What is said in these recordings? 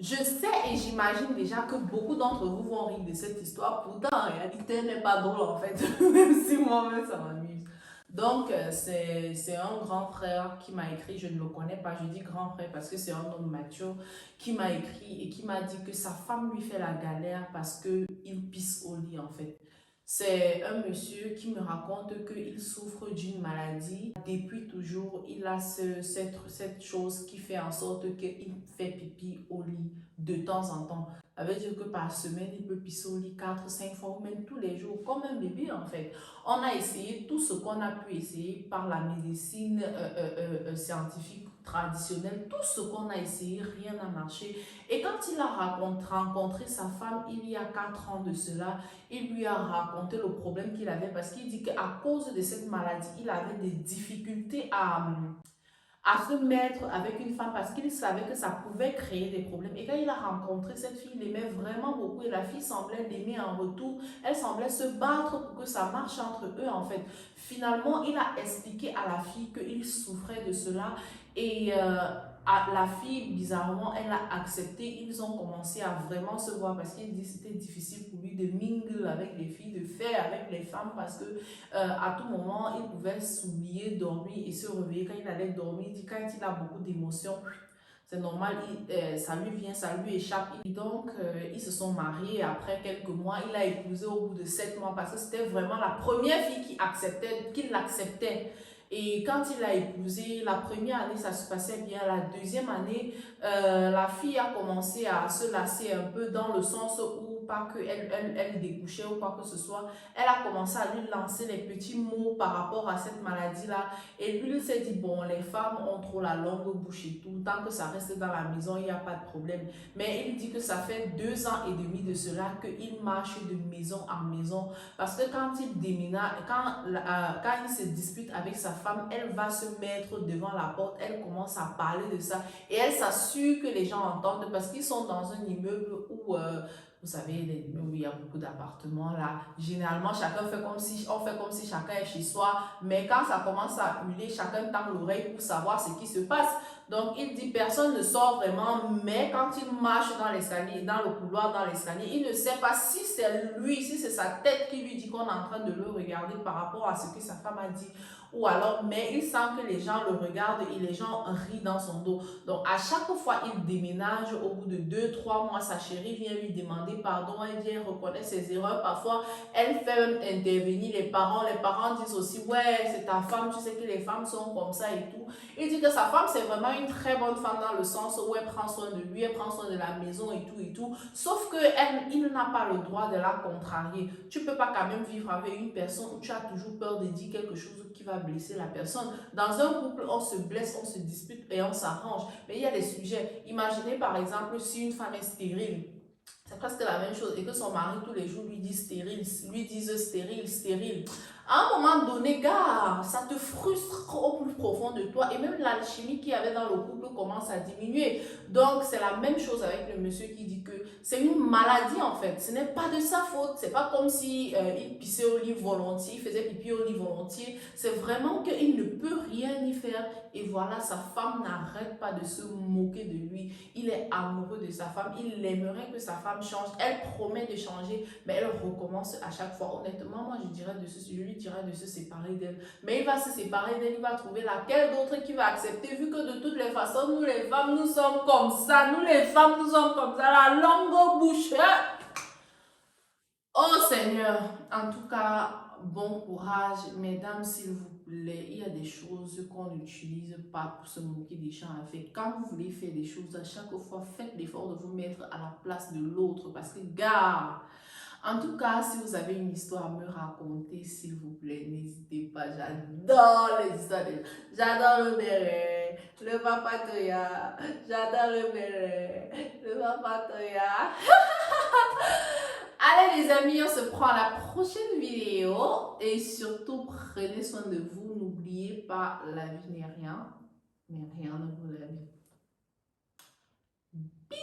Je sais et j'imagine déjà que beaucoup d'entre vous vont rire de cette histoire. Pourtant, en réalité, elle n'est pas drôle en fait. Même si moi-même, ça m'amuse. Donc, c'est un grand frère qui m'a écrit. Je ne le connais pas. Je dis grand frère parce que c'est un homme mature qui m'a écrit et qui m'a dit que sa femme lui fait la galère parce qu'il pisse au lit en fait. C'est un monsieur qui me raconte qu'il souffre d'une maladie. Depuis toujours, il a cette chose qui fait en sorte qu'il fait pipi au lit de temps en temps. Ça veut dire que par semaine, il peut pisser au lit 4, 5 fois ou même tous les jours, comme un bébé en fait. On a essayé tout ce qu'on a pu essayer par la médecine scientifique traditionnelle, tout ce qu'on a essayé, rien n'a marché. Et quand il a rencontré sa femme il y a 4 ans de cela, il lui a raconté le problème qu'il avait parce qu'il dit qu'à cause de cette maladie, il avait des difficultés à se mettre avec une femme parce qu'il savait que ça pouvait créer des problèmes. Et quand il a rencontré cette fille, il l'aimait vraiment beaucoup et la fille semblait l'aimer en retour. Elle semblait se battre pour que ça marche entre eux en fait. Finalement, il a expliqué à la fille qu'il souffrait de cela et la fille, bizarrement, elle a accepté. Ils ont commencé à vraiment se voir parce qu'il dit que c'était difficile pour lui de mingle avec les filles, de faire avec les femmes parce que à tout moment, il pouvait s'oublier, dormir et se réveiller quand il allait dormir. Il dit quand il a beaucoup d'émotions, c'est normal, ça lui vient, ça lui échappe. Et donc, ils se sont mariés. Après quelques mois, il a épousé au bout de 7 mois parce que c'était vraiment la première fille qui l'acceptait. Et quand il a épousé, la première année, ça se passait bien. La deuxième année, la fille a commencé à se lasser un peu dans le sens où, pas qu'elle débouchait ou quoi que ce soit, elle a commencé à lui lancer les petits mots par rapport à cette maladie-là. Et lui, il s'est dit, bon, les femmes ont trop la longue bouche et tout. Tant que ça reste dans la maison, il n'y a pas de problème. Mais il dit que ça fait 2 ans et demi de cela qu'il marche de maison en maison. Parce que quand il déménage, quand il se dispute avec sa femme, elle va se mettre devant la porte. Elle commence à parler de ça. Et elle s'assure que les gens entendent parce qu'ils sont dans un immeuble où vous savez, les immeubles où il y a beaucoup d'appartements là. Généralement, on fait comme si chacun est chez soi. Mais quand ça commence à hurler, chacun tend l'oreille pour savoir ce qui se passe. Donc, il dit personne ne sort vraiment, mais quand il marche dans l'escalier, dans le couloir, dans l'escalier, il ne sait pas si c'est lui, si c'est sa tête qui lui dit qu'on est en train de le regarder par rapport à ce que sa femme a dit. Ou alors, mais il sent que les gens le regardent et les gens rient dans son dos. Donc, à chaque fois il déménage, au bout de 2, 3 mois, sa chérie vient lui demander pardon. Elle vient reconnaître ses erreurs. Parfois, elle fait même intervenir les parents. Les parents disent aussi, ouais, c'est ta femme, tu sais que les femmes sont comme ça et tout. Il dit que sa femme, c'est vraiment une très bonne femme dans le sens où elle prend soin de lui, elle prend soin de la maison et tout et tout. Sauf qu'il n'a pas le droit de la contrarier. Tu ne peux pas quand même vivre avec une personne où tu as toujours peur de dire quelque chose qui va blesser la personne. Dans un couple, on se blesse, on se dispute et on s'arrange. Mais il y a des sujets. Imaginez par exemple si une femme est stérile. C'est presque la même chose. Et que son mari, tous les jours, lui dit stérile, lui disent stérile, stérile. À un moment donné, gars, ça te frustre au plus profond de toi. Et même l'alchimie qu'il y avait dans le couple commence à diminuer. Donc, c'est la même chose avec le monsieur qui dit que c'est une maladie, en fait. Ce n'est pas de sa faute. C'est pas comme si il pissait au lit volontiers, il faisait pipi au lit volontiers. C'est vraiment qu'il ne peut rien y faire. Et voilà, sa femme n'arrête pas de se moquer de lui. Il est amoureux de sa femme. Il aimerait que sa femme change. Elle promet de changer, mais elle recommence à chaque fois. Honnêtement, moi, je lui dirais de se séparer d'elle. Mais il va se séparer d'elle. Il va trouver laquelle d'autre qui va accepter, vu que de toutes les façons, nous les femmes, nous sommes comme ça. Nous les femmes, nous sommes comme ça. La longue bouche. Oh Seigneur, en tout cas, bon courage, mesdames, s'il vous plaît. Il y a des choses qu'on n'utilise pas pour se moquer des gens en fait. Quand vous voulez faire des choses, à chaque fois, faites l'effort de vous mettre à la place de l'autre parce que, gars, en tout cas, si vous avez une histoire à me raconter, s'il vous plaît, n'hésitez pas. J'adore les histoires. J'adore le béret, le papatoya. J'adore le béret, le papatoya. Allez les amis, on se prend à la prochaine vidéo. Et surtout, prenez soin de vous. N'oubliez pas, la vie n'est rien, mais rien ne vaut la vie. Bisous.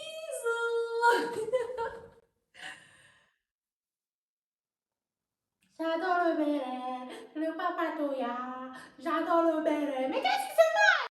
J'adore le béret, le papatoya. J'adore le béret. Mais qu'est-ce